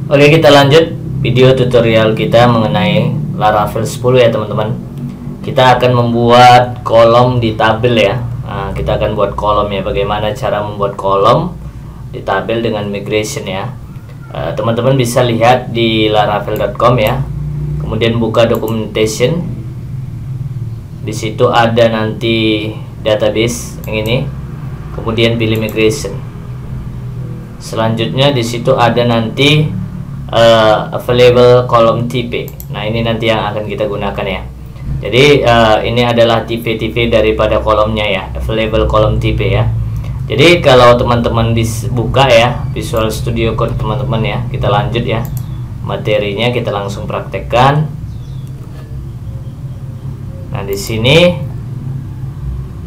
Oke, kita lanjut video tutorial kita mengenai Laravel 10 ya teman-teman. Kita akan membuat kolom di tabel ya. Nah, kita akan buat kolom ya. Bagaimana cara membuat kolom di tabel dengan migration ya. Teman-teman bisa lihat di laravel.com ya. Kemudian buka documentation. Di situ ada nanti database yang ini. Kemudian pilih migration. Selanjutnya di situ ada nanti available column type. Nah, ini nanti yang akan kita gunakan ya. Jadi ini adalah tipe-tipe daripada kolomnya ya, available column type ya. Jadi kalau teman-teman buka ya Visual Studio Code teman-teman ya, kita lanjut ya. Materinya kita langsung praktekkan. Nah, di sini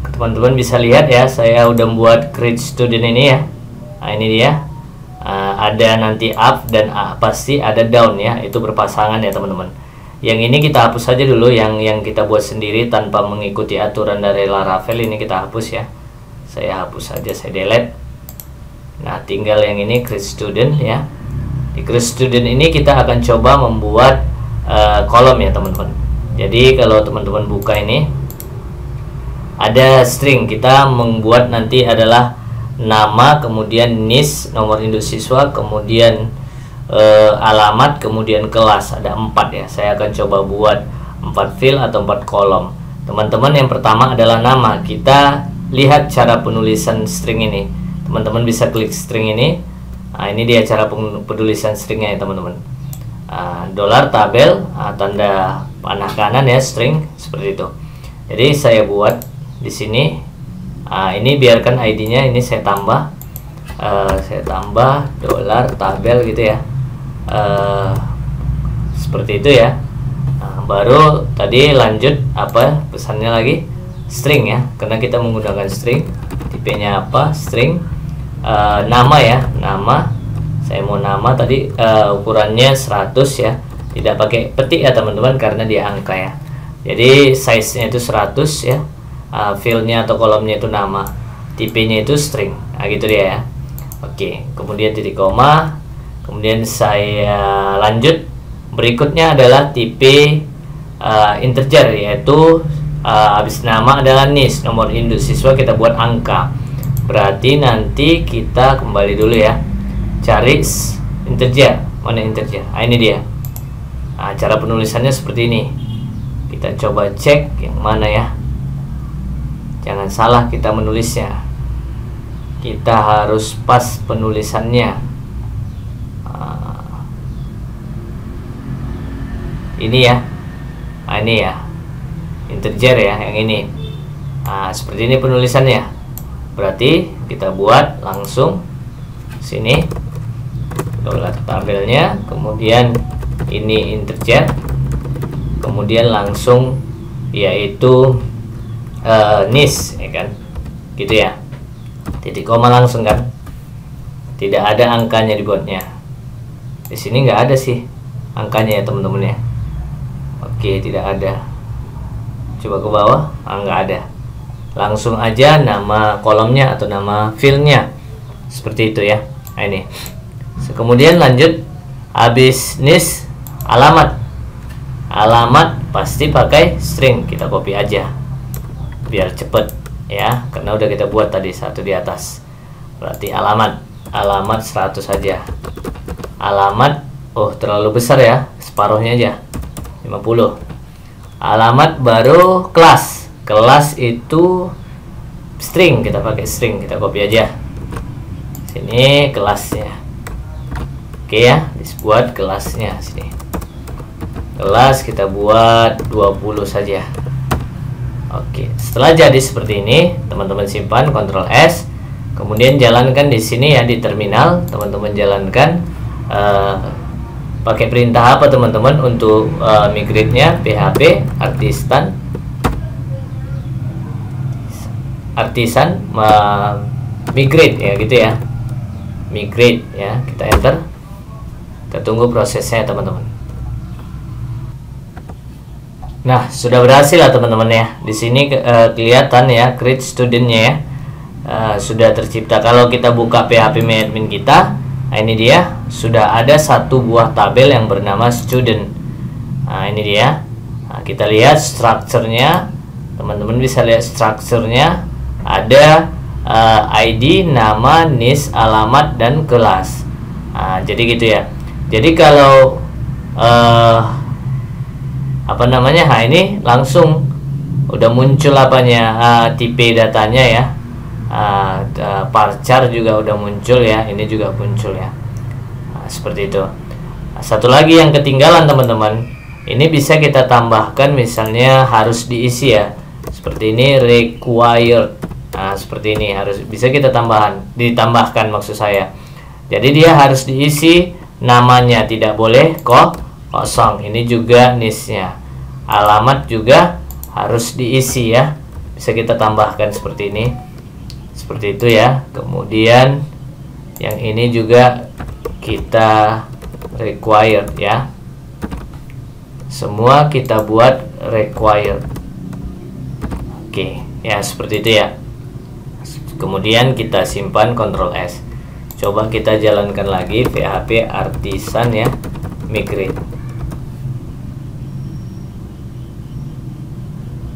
teman-teman bisa lihat ya, saya udah buat create student ini ya. Nah, ini dia. Ada nanti up dan pasti ada down ya, itu berpasangan ya teman-teman. Yang ini kita hapus saja dulu, yang kita buat sendiri tanpa mengikuti aturan dari Laravel, ini kita hapus ya. Saya hapus saja, saya delete. Nah, tinggal yang ini create student ya. Di create student ini kita akan coba membuat kolom ya teman-teman. Jadi kalau teman-teman buka ini ada string, kita membuat nanti adalah nama, kemudian NIS, nomor induk siswa, kemudian alamat, kemudian kelas. Ada 4 ya. Saya akan coba buat 4 field atau 4 kolom. Teman-teman, yang pertama adalah nama. Kita lihat cara penulisan string ini. Teman-teman bisa klik string ini. Nah, ini dia cara penulisan stringnya ya teman-teman. Dolar tabel, tanda panah kanan ya, string seperti itu. Jadi saya buat di sini. Ini biarkan ID-nya ini saya tambah dolar tabel gitu ya, seperti itu ya. Baru tadi lanjut apa pesannya lagi, string ya, karena kita menggunakan string. Tipenya apa, string. Nama ya, nama saya mau nama tadi, ukurannya 100 ya, tidak pakai petik ya teman-teman karena dia angka ya. Jadi size nya itu 100 ya. Fieldnya atau kolomnya itu nama, tipenya itu string. Nah, gitu dia ya. Oke, kemudian titik koma, kemudian saya lanjut. Berikutnya adalah tipe integer, yaitu habis nama adalah NIS, nomor induk siswa, kita buat angka. Berarti nanti kita kembali dulu ya, cari integer. Mana integer? Nah, ini dia. Cara penulisannya seperti ini. Kita coba cek yang mana ya. Jangan salah kita menulisnya. Kita harus pas penulisannya. Ini ya. Ini ya. Integer ya, yang ini. Seperti ini penulisannya. Berarti kita buat langsung sini dolar tabelnya, kemudian ini integer, kemudian langsung yaitu NIS ya kan, gitu ya, titik koma langsung kan, tidak ada angkanya dibuatnya. Di sini nggak ada sih angkanya ya teman-teman ya. Oke, tidak ada. Coba ke bawah, nggak ada. Langsung aja nama kolomnya atau nama fieldnya seperti itu ya. Nah, ini. Kemudian lanjut, habis NIS, alamat pasti pakai string, kita copy aja biar cepet ya, karena udah kita buat tadi satu di atas. Berarti alamat 100 saja. Alamat terlalu besar ya, separuhnya aja 50. Alamat baru kelas itu string, kita pakai string, kita copy aja sini kelasnya. Oke ya, dibuat kelasnya sini. Kelas kita buat 20 saja. Oke, setelah jadi seperti ini, teman-teman simpan, Ctrl S, kemudian jalankan di sini ya di terminal. Teman-teman jalankan pakai perintah apa teman-teman untuk migrate-nya? PHP artisan migrate ya, gitu ya. Migrate ya, kita enter. Kita tunggu prosesnya teman-teman. Nah, sudah berhasil lah teman-teman ya. Di sini kelihatan ya create student-nya ya. Sudah tercipta. Kalau kita buka PHP admin kita, Nah, ini dia, sudah ada satu buah tabel yang bernama student. Nah, ini dia. Nah, kita lihat strukturnya. Teman-teman bisa lihat strukturnya. Ada ID, nama, NIS, alamat, dan kelas. Nah, jadi gitu ya. Jadi kalau nah ini langsung udah muncul tipe datanya ya. Parchar juga udah muncul ya, ini juga muncul ya. Seperti itu. Satu lagi yang ketinggalan teman-teman, ini bisa kita tambahkan, misalnya harus diisi ya, seperti ini, required. Seperti ini harus bisa kita ditambahkan maksud saya. Jadi dia harus diisi namanya, tidak boleh kosong. Ini juga NIS-nya, alamat juga harus diisi ya, bisa kita tambahkan seperti ini. Seperti itu ya. Kemudian yang ini juga kita required ya. Semua kita buat required. Oke, ya seperti itu ya. Kemudian kita simpan, Ctrl S. Coba kita jalankan lagi PHP Artisan ya, migrate.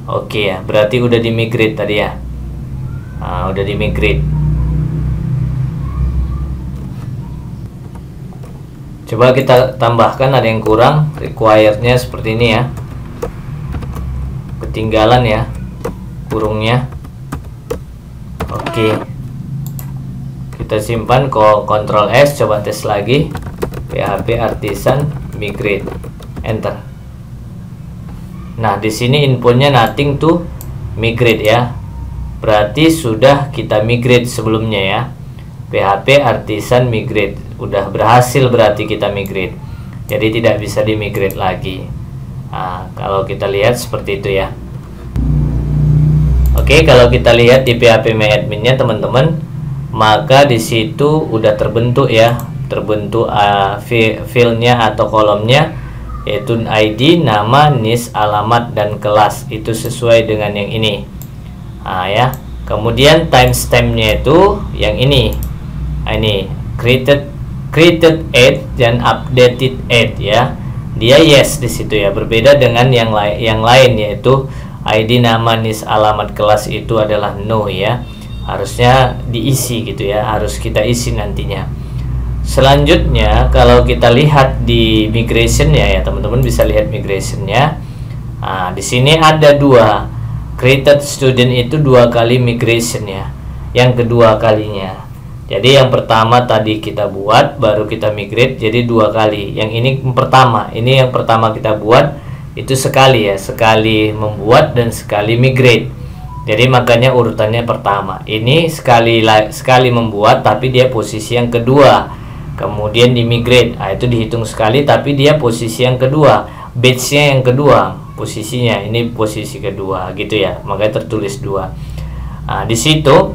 Oke ya, berarti udah di migrate tadi ya. Udah di migrate. Coba kita tambahkan, ada yang kurang, requirednya seperti ini ya, ketinggalan ya kurungnya. Oke, kita simpan, Ctrl S, coba tes lagi PHP Artisan migrate, enter. Nah, di sini infonya nothing to migrate ya. Berarti sudah kita migrate sebelumnya ya. PHP Artisan migrate, udah berhasil berarti kita migrate. Jadi tidak bisa di migrate lagi. Kalau kita lihat seperti itu ya. Oke, kalau kita lihat di PHP MyAdmin-nya teman-teman, maka di situ udah terbentuk ya, terbentuk file-nya atau kolomnya, yaitu ID, nama, NIS, alamat, dan kelas. Itu sesuai dengan yang ini. Ya. Kemudian timestamp-nya itu yang ini. Ini created add dan updated add ya. Dia yes di situ ya. Berbeda dengan yang lain yaitu ID, nama, NIS, alamat, kelas itu adalah no ya. Harusnya diisi gitu ya. Harus kita isi nantinya. Selanjutnya kalau kita lihat di migration ya, teman-teman bisa lihat migration-nya. Di sini ada dua. Created student itu 2 kali migration ya, yang kedua kalinya. Jadi yang pertama tadi kita buat, baru kita migrate, jadi 2 kali. Yang ini pertama, ini yang pertama kita buat itu sekali ya, sekali membuat dan sekali migrate. Jadi makanya urutannya pertama. Ini sekali membuat, tapi dia posisi yang kedua. Kemudian di migrate, itu dihitung sekali, tapi dia posisi yang kedua, batch-nya yang kedua. Posisinya ini posisi kedua gitu ya, makanya tertulis 2. Di situ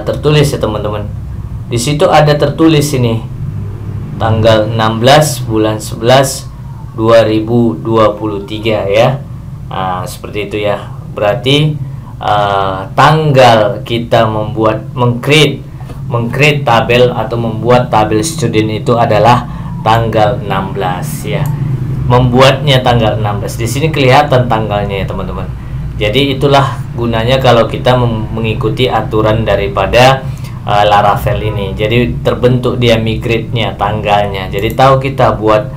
tertulis ya teman-teman, di situ ada tertulis ini tanggal 16 bulan 11 2023 ya. Seperti itu ya, berarti tanggal kita mengcreate tabel atau membuat tabel student itu adalah tanggal 16 ya. Membuatnya tanggal 16. Di sini kelihatan tanggalnya ya teman-teman. Jadi itulah gunanya kalau kita mengikuti aturan daripada Laravel ini. Jadi terbentuk dia migrate-nya, tanggalnya. Jadi tahu kita buat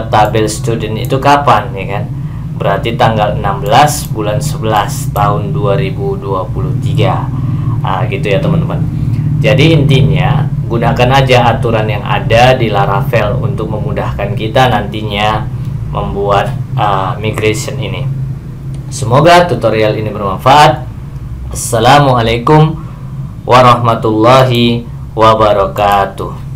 tabel student itu kapan ya kan? Berarti tanggal 16 bulan 11 tahun 2023. Gitu ya teman-teman. Jadi intinya gunakan aja aturan yang ada di Laravel untuk memudahkan kita nantinya membuat migration ini. Semoga tutorial ini bermanfaat. Assalamualaikum warahmatullahi wabarakatuh.